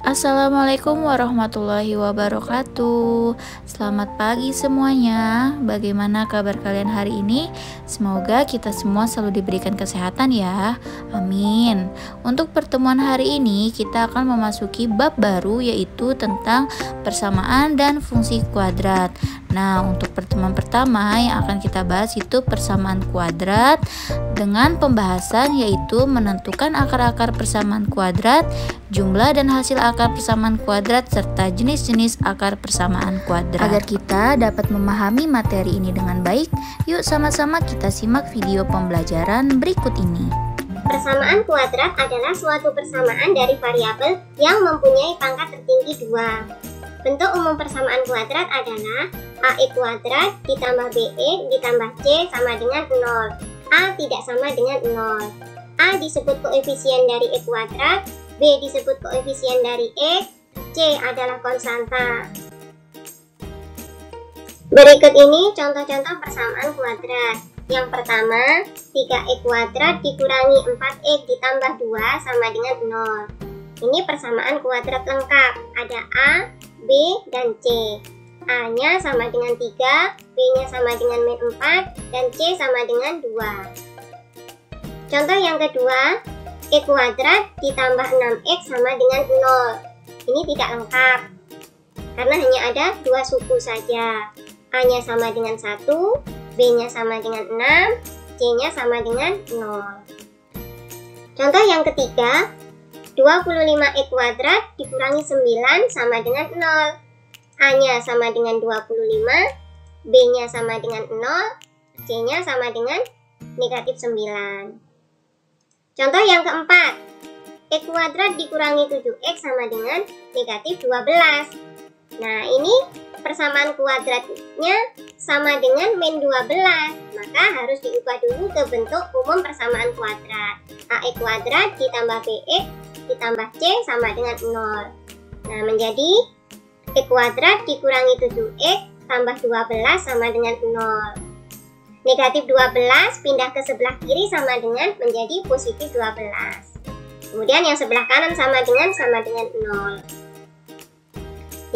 Assalamualaikum warahmatullahi wabarakatuh. Selamat pagi semuanya. Bagaimana kabar kalian hari ini? Semoga kita semua selalu diberikan kesehatan ya. Amin. Untuk pertemuan hari ini kita akan memasuki bab baru, yaitu tentang persamaan dan fungsi kuadrat. Nah, untuk pertemuan pertama yang akan kita bahas itu persamaan kuadrat dengan pembahasan yaitu menentukan akar-akar persamaan kuadrat, jumlah dan hasil akar persamaan kuadrat, serta jenis-jenis akar persamaan kuadrat. Agar kita dapat memahami materi ini dengan baik, yuk sama-sama kita simak video pembelajaran berikut ini. Persamaan kuadrat adalah suatu persamaan dari variabel yang mempunyai pangkat tertinggi 2. Bentuk umum persamaan kuadrat adalah AE kuadrat ditambah BE ditambah C sama dengan 0. A tidak sama dengan 0. A disebut koefisien dari E kuadrat, B disebut koefisien dari X, C adalah konstanta. Berikut ini contoh-contoh persamaan kuadrat. Yang pertama, 3E kuadrat dikurangi 4X ditambah 2 sama dengan 0. Ini persamaan kuadrat lengkap. Ada A, B, dan C. A-nya sama dengan 3, B-nya sama dengan min 4, dan C sama dengan 2. Contoh yang kedua, E kuadrat ditambah 6X sama dengan 0. Ini tidak lengkap, karena hanya ada 2 suku saja. A-nya sama dengan 1, B-nya sama dengan 6, C-nya sama dengan 0. Contoh yang ketiga, 25E kuadrat dikurangi 9 sama dengan 0. A-nya sama dengan 25, B-nya sama dengan 0, C-nya sama dengan negatif 9. Contoh yang keempat, E kuadrat dikurangi 7X sama dengan negatif 12. Nah, ini persamaan kuadratnya sama dengan min 12, maka harus diubah dulu ke bentuk umum persamaan kuadrat. AE kuadrat ditambah BX ditambah C sama dengan 0. Nah, menjadi E kuadrat dikurangi 7X tambah 12 sama dengan 0. Negatif 12 pindah ke sebelah kiri sama dengan menjadi positif 12. Kemudian yang sebelah kanan sama dengan 0.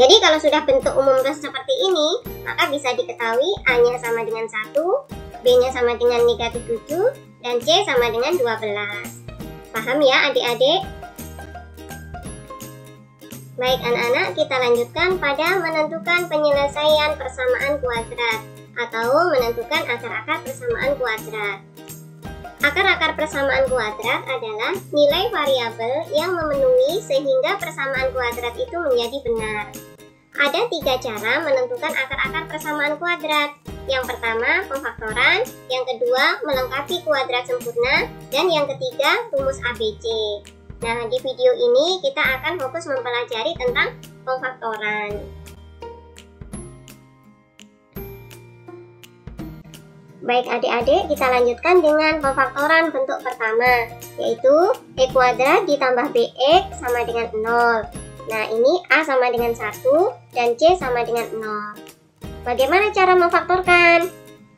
Jadi kalau sudah bentuk umum seperti ini, maka bisa diketahui A-nya sama dengan 1, B-nya sama dengan negatif 7, dan C sama dengan 12. Paham ya adik-adik? Baik anak-anak, kita lanjutkan pada menentukan penyelesaian persamaan kuadrat atau menentukan akar-akar persamaan kuadrat. Akar-akar persamaan kuadrat adalah nilai variabel yang memenuhi sehingga persamaan kuadrat itu menjadi benar. Ada 3 cara menentukan akar-akar persamaan kuadrat. Yang pertama, pemfaktoran, yang kedua, melengkapi kuadrat sempurna, dan yang ketiga, rumus ABC. Nah, di video ini kita akan fokus mempelajari tentang pemfaktoran. Baik adik-adik, kita lanjutkan dengan pemfaktoran bentuk pertama, yaitu E kuadrat ditambah BX sama dengan 0. Nah, ini A sama dengan 1 dan C sama dengan 0. Bagaimana cara memfaktorkan?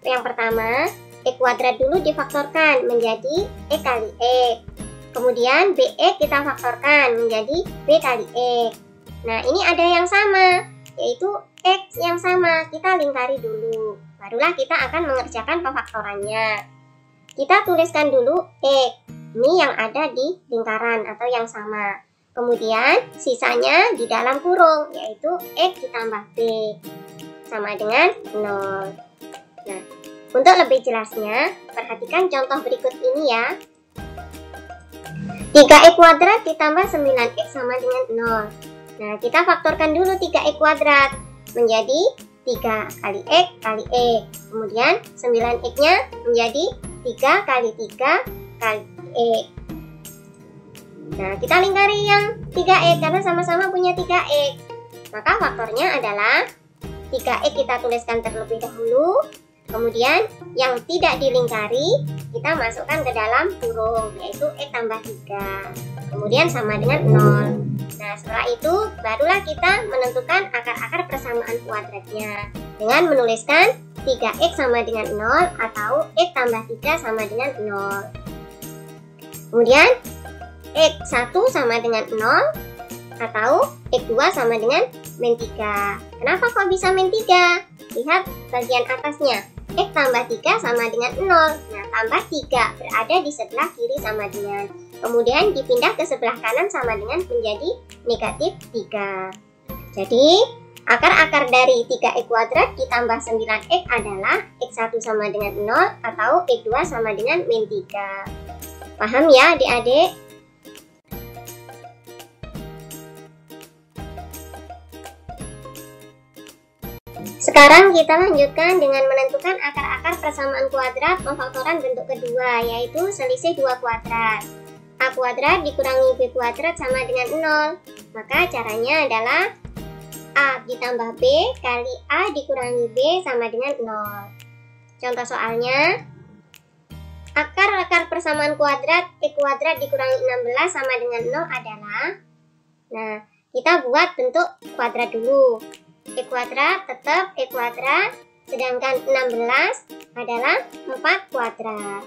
Yang pertama, E kuadrat dulu difaktorkan menjadi E kali E. Kemudian BX kita faktorkan menjadi B kali X. Nah, ini ada yang sama, yaitu X yang sama. Kita lingkari dulu, barulah kita akan mengerjakan pemfaktorannya. Kita tuliskan dulu X, ini yang ada di lingkaran atau yang sama. Kemudian sisanya di dalam kurung, yaitu X ditambah B sama dengan 0. Nah, untuk lebih jelasnya, perhatikan contoh berikut ini ya. 3E kuadrat ditambah 9X sama dengan 0. Nah, kita faktorkan dulu 3E kuadrat menjadi 3 kali X kali E. Kemudian 9X-nya menjadi 3 kali 3 kali E. Nah, kita lingkari yang 3X karena sama-sama punya 3X. Maka faktornya adalah 3X kita tuliskan terlebih dahulu. Kemudian yang tidak dilingkari kita masukkan ke dalam kurung, yaitu X tambah 3. Kemudian sama dengan 0. Nah, setelah itu barulah kita menentukan akar-akar persamaan kuadratnya dengan menuliskan 3X sama dengan 0 atau X tambah 3 sama dengan 0. Kemudian X1 sama dengan 0 atau X2 sama dengan min 3. Kenapa kok bisa min 3? Lihat bagian atasnya. X tambah 3 sama dengan 0. Nah, tambah 3 berada di sebelah kiri sama dengan. Kemudian dipindah ke sebelah kanan sama dengan menjadi negatif 3. Jadi, akar-akar dari 3X kuadrat ditambah 9X adalah X1 sama dengan 0 atau X2 sama dengan min 3. Paham ya adik-adik? Sekarang kita lanjutkan dengan menentukan akar-akar persamaan kuadrat pemfaktoran bentuk kedua, yaitu selisih 2 kuadrat. A kuadrat dikurangi B kuadrat sama dengan 0. Maka caranya adalah A ditambah B kali A dikurangi B sama dengan 0. Contoh soalnya, akar-akar persamaan kuadrat X kuadrat dikurangi 16 sama dengan 0 adalah, nah kita buat bentuk kuadrat dulu. X kuadrat tetap X kuadrat, sedangkan 16 adalah 4 kuadrat.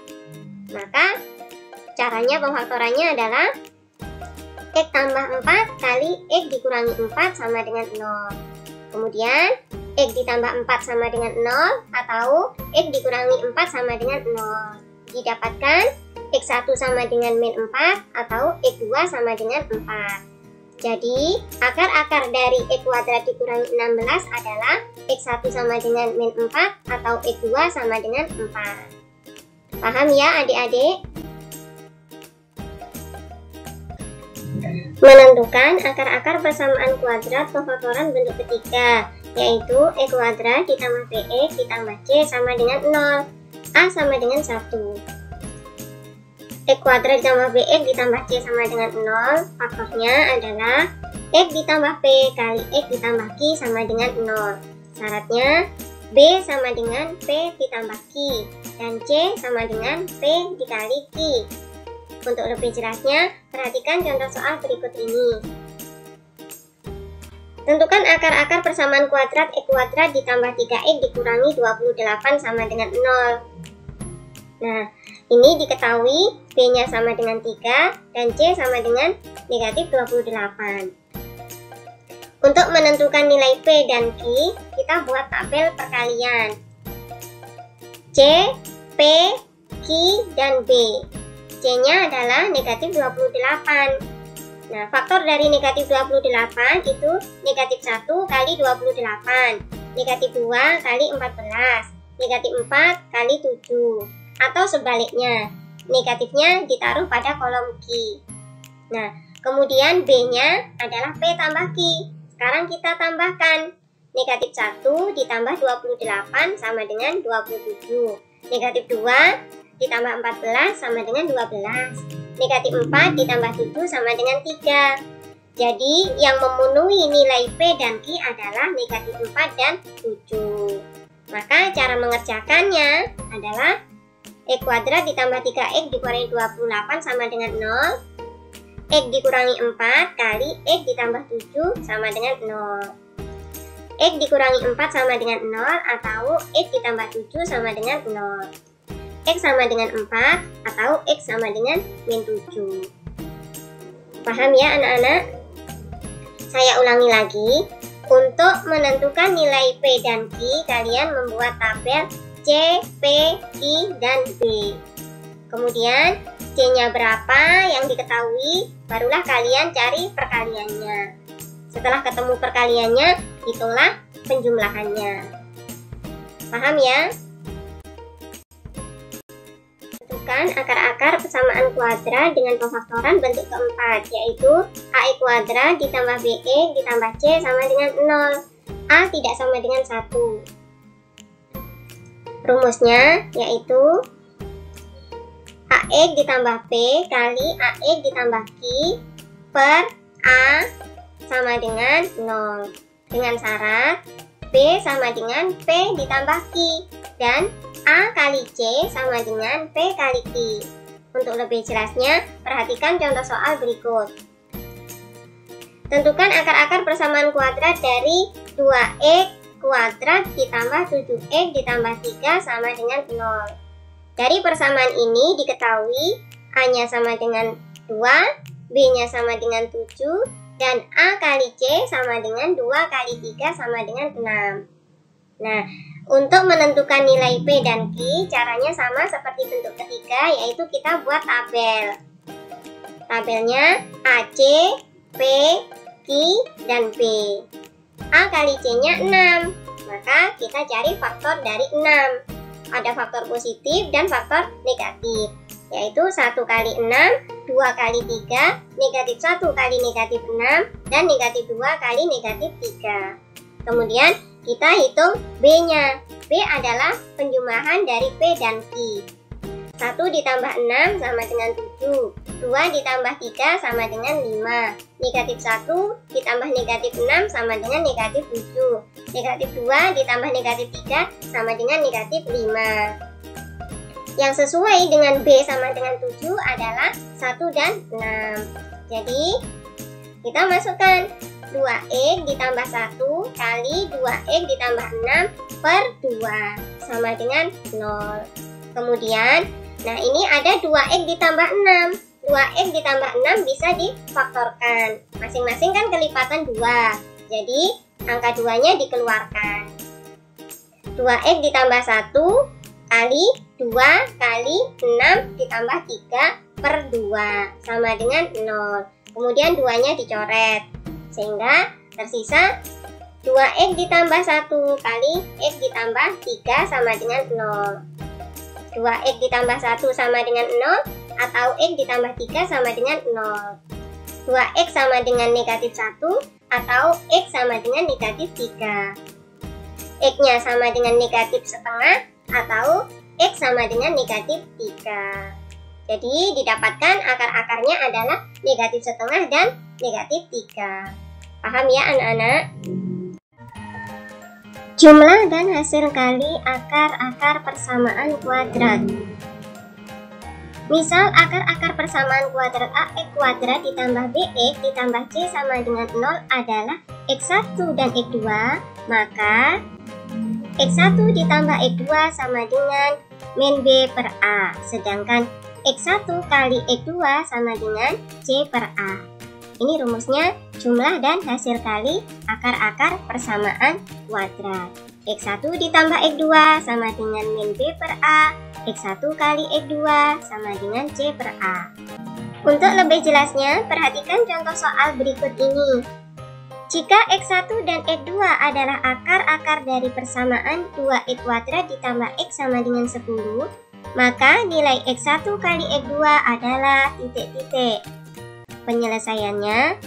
Maka caranya pemfaktorannya adalah X tambah 4 kali X dikurangi 4 sama dengan 0. Kemudian X ditambah 4 sama dengan 0 atau X dikurangi 4 sama dengan 0. Didapatkan X1 sama dengan min 4 atau X2 sama dengan 4. Jadi, akar-akar dari X kuadrat dikurangi 16 adalah X1 sama dengan min 4 atau X2 sama dengan 4. Paham ya adik-adik? Menentukan akar-akar persamaan kuadrat pemfaktoran bentuk ketiga, yaitu X kuadrat ditambah BX ditambah C sama dengan 0. A sama dengan 1. X kuadrat ditambah BX ditambah C sama dengan 0. Faktornya adalah X ditambah P kali X ditambah Q sama dengan 0. Syaratnya B sama dengan P ditambah Q dan C sama dengan P dikali Q. Untuk lebih jelasnya, perhatikan contoh soal berikut ini. Tentukan akar-akar persamaan kuadrat X kuadrat ditambah 3X dikurangi 28 sama dengan 0. Nah, ini diketahui B-nya sama dengan 3 dan C sama dengan negatif 28. Untuk menentukan nilai P dan Q, kita buat tabel perkalian. C, P, Q, dan B. C-nya adalah negatif 28. Nah, faktor dari negatif 28 itu negatif 1 kali 28, negatif 2 kali 14, negatif 4 kali 7. Atau sebaliknya, negatifnya ditaruh pada kolom Q. Nah, kemudian B-nya adalah P tambah Q. Sekarang kita tambahkan. Negatif 1 ditambah 28 sama dengan 27. Negatif 2 ditambah 14 sama dengan 12. Negatif 4 ditambah 7 sama dengan 3. Jadi, yang memenuhi nilai P dan Q adalah negatif 4 dan 7. Maka cara mengerjakannya adalah X kuadrat ditambah 3X dikurangi 28 sama dengan 0. X dikurangi 4 kali X ditambah 7 sama dengan 0. X dikurangi 4 sama dengan 0 atau X ditambah 7 sama dengan 0. X sama dengan 4 atau X sama dengan min 7. Paham ya anak-anak? Saya ulangi lagi. Untuk menentukan nilai P dan Q, kalian membuat tabel C, P, Q, dan B. Kemudian C-nya berapa yang diketahui, barulah kalian cari perkaliannya. Setelah ketemu perkaliannya, hitunglah penjumlahannya. Paham ya? Tentukan akar-akar persamaan kuadrat dengan pemfaktoran bentuk keempat, yaitu AX kuadrat ditambah BX ditambah C sama dengan 0. A tidak sama dengan 1. Rumusnya yaitu AX ditambah P kali AX ditambah Q per A sama dengan 0. Dengan syarat B sama dengan P ditambah Q dan A kali C sama dengan P kali Q. Untuk lebih jelasnya, perhatikan contoh soal berikut. Tentukan akar-akar persamaan kuadrat dari 2X kuadrat ditambah 7X ditambah 3 sama dengan 0. Dari persamaan ini diketahui A-nya sama dengan 2, B-nya sama dengan 7, Dan A kali C sama dengan 2 kali 3 sama dengan 6. Nah, untuk menentukan nilai P dan Q, caranya sama seperti bentuk ketiga, yaitu kita buat tabel. Tabelnya AC, P, Q, dan P. A kali C-nya 6, maka kita cari faktor dari 6. Ada faktor positif dan faktor negatif, yaitu 1 kali 6, 2 kali 3, negatif 1 kali negatif 6, dan negatif 2 kali negatif 3. Kemudian kita hitung B-nya. B adalah penjumlahan dari P dan Q. 1 ditambah 6 sama dengan 7. 2 ditambah 3 sama dengan 5. Negatif 1 ditambah negatif 6 sama dengan negatif 7. Negatif 2 ditambah negatif 3 sama dengan negatif 5. Yang sesuai dengan B sama dengan 7 adalah 1 dan 6. Jadi kita masukkan 2X ditambah 1 kali 2X ditambah 6 per 2 sama dengan 0. Kemudian, nah ini ada 2X ditambah 6. 2X ditambah 6 bisa difaktorkan. Masing-masing kan kelipatan 2. Jadi, angka 2-nya dikeluarkan. 2X ditambah 1 kali 2 kali 6 ditambah 3 per 2 sama dengan 0. Kemudian 2-nya dicoret. Sehingga tersisa 2X ditambah 1 kali X ditambah 3 sama dengan 0. 2X ditambah 1 sama dengan 0 atau X ditambah 3 sama dengan 0. 2X sama dengan negatif 1 atau X sama dengan negatif 3. X-nya sama dengan negatif setengah atau X sama dengan negatif 3. Jadi didapatkan akar-akarnya adalah negatif setengah dan negatif 3. Paham ya anak-anak? Jumlah dan hasil kali akar-akar persamaan kuadrat. Misal akar-akar persamaan kuadrat AX kuadrat ditambah BX ditambah C sama dengan 0 adalah X1 dan X2, maka X1 ditambah X2 sama dengan min B per A, sedangkan X1 kali X2 sama dengan C per A. Ini rumusnya jumlah dan hasil kali akar-akar persamaan kuadrat. X1 ditambah X2 sama dengan min B per A, X1 kali X2 sama dengan C per A. Untuk lebih jelasnya, perhatikan contoh soal berikut ini. Jika X1 dan X2 adalah akar-akar dari persamaan 2X kuadrat ditambah X sama dengan 10, maka nilai X1 kali X2 adalah titik-titik. Penyelesaiannya,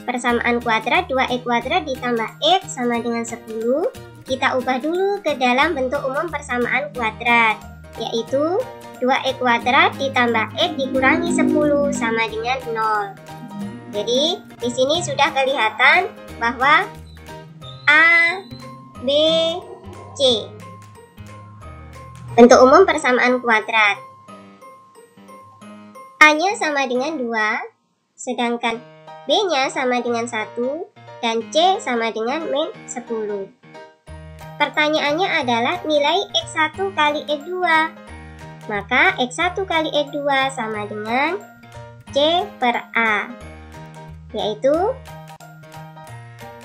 persamaan kuadrat 2X kuadrat ditambah X sama dengan 10, kita ubah dulu ke dalam bentuk umum persamaan kuadrat, yaitu 2X kuadrat ditambah X dikurangi 10 sama dengan 0. Jadi, di sini sudah kelihatan bahwa A, B, C. Bentuk umum persamaan kuadrat. A-nya sama dengan 2, sedangkan B-nya sama dengan 1, dan C sama dengan min 10. Pertanyaannya adalah nilai X1 kali X2. Maka X1 kali X2 sama dengan C per A, yaitu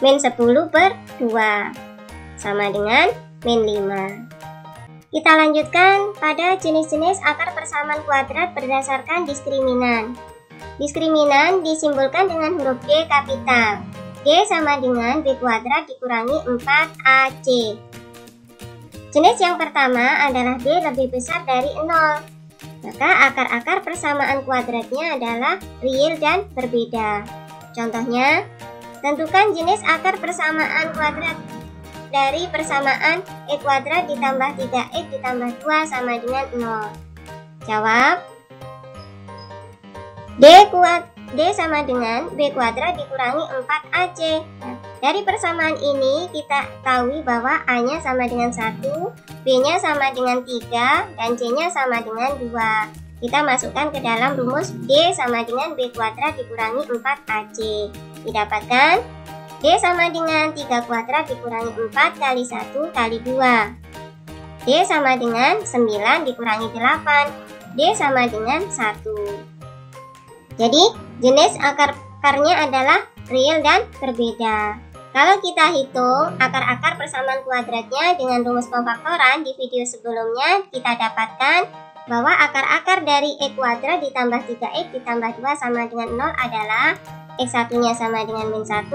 min 10 per 2, sama dengan min 5. Kita lanjutkan pada jenis-jenis akar persamaan kuadrat berdasarkan diskriminan. Diskriminan disimbolkan dengan huruf D kapital. D sama dengan B kuadrat dikurangi 4AC. Jenis yang pertama adalah B lebih besar dari 0. Maka akar-akar persamaan kuadratnya adalah real dan berbeda. Contohnya, tentukan jenis akar persamaan kuadrat dari persamaan E kuadrat ditambah 3X ditambah 2 sama dengan 0. Jawab, D sama dengan B kuadrat dikurangi 4AC. Nah, dari persamaan ini kita tahu bahwa A-nya sama dengan 1, B-nya sama dengan 3, dan C-nya sama dengan 2. Kita masukkan ke dalam rumus D sama dengan B kuadrat dikurangi 4AC. Didapatkan D sama dengan 3 kuadrat dikurangi 4 kali 1 kali 2. D sama dengan 9 dikurangi 8. D sama dengan 1. Jadi jenis akarnya adalah real dan berbeda. Kalau kita hitung akar-akar persamaan kuadratnya dengan rumus pemfaktoran di video sebelumnya, kita dapatkan bahwa akar-akar dari X kuadrat ditambah 3X ditambah 2 sama dengan 0 adalah X1-nya sama dengan min 1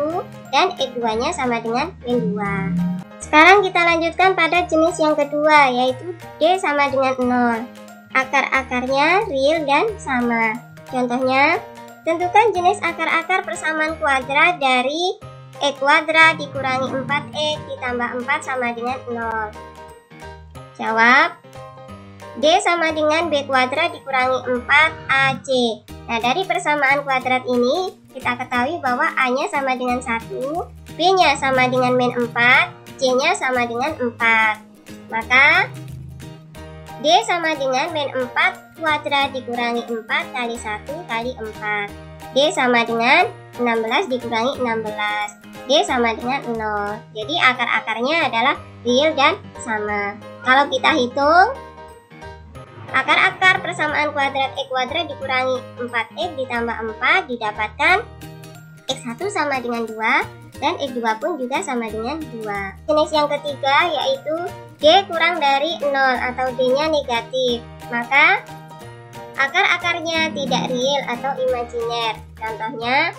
dan X2-nya sama dengan min 2. Sekarang kita lanjutkan pada jenis yang kedua, yaitu D sama dengan 0. Akar-akarnya real dan sama. Contohnya, tentukan jenis akar-akar persamaan kuadrat dari X kuadrat dikurangi 4X ditambah 4 sama dengan 0. Jawab, D sama dengan B kuadrat dikurangi 4AC. Nah, dari persamaan kuadrat ini, kita ketahui bahwa A-nya sama dengan 1, B-nya sama dengan min 4, C-nya sama dengan 4. Maka, D sama dengan min 4 kuadrat dikurangi 4 kali 1 kali 4. D sama dengan 16 dikurangi 16. D sama dengan 0. Jadi akar-akarnya adalah real dan sama. Kalau kita hitung, akar-akar persamaan kuadrat X kuadrat dikurangi 4X ditambah 4 didapatkan X1 sama dengan 2 dan X2 pun juga sama dengan 2. Jenis yang ketiga yaitu D kurang dari 0 atau D-nya negatif. Maka akar-akarnya tidak real atau imajiner. Contohnya,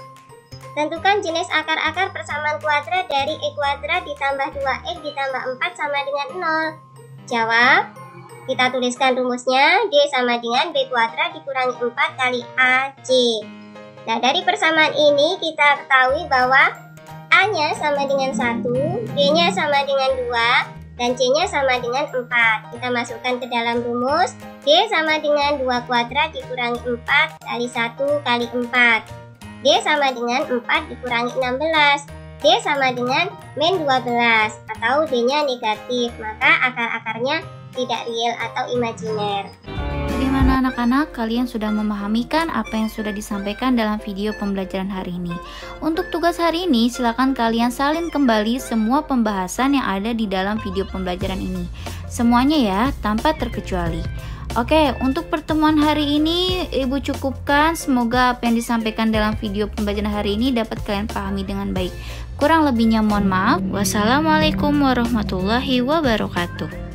tentukan jenis akar-akar persamaan kuadrat dari X kuadrat ditambah 2X ditambah 4 sama dengan 0. Jawab, kita tuliskan rumusnya, D sama dengan B kuadrat dikurangi 4 kali AC. Nah, dari persamaan ini kita ketahui bahwa A-nya sama dengan 1, B-nya sama dengan 2, dan C-nya sama dengan 4. Kita masukkan ke dalam rumus, D sama dengan 2 kuadrat dikurangi 4 kali 1 kali 4. D sama dengan 4 dikurangi 16. D sama dengan min 12 atau D-nya negatif, maka akar-akarnya tidak real atau imajiner. Bagaimana anak-anak, kalian sudah memahami kan apa yang sudah disampaikan dalam video pembelajaran hari ini? Untuk tugas hari ini, silakan kalian salin kembali semua pembahasan yang ada di dalam video pembelajaran ini. Semuanya ya, tanpa terkecuali. Oke, untuk pertemuan hari ini Ibu cukupkan. Semoga apa yang disampaikan dalam video pembelajaran hari ini dapat kalian pahami dengan baik. Kurang lebihnya mohon maaf. Wassalamualaikum warahmatullahi wabarakatuh.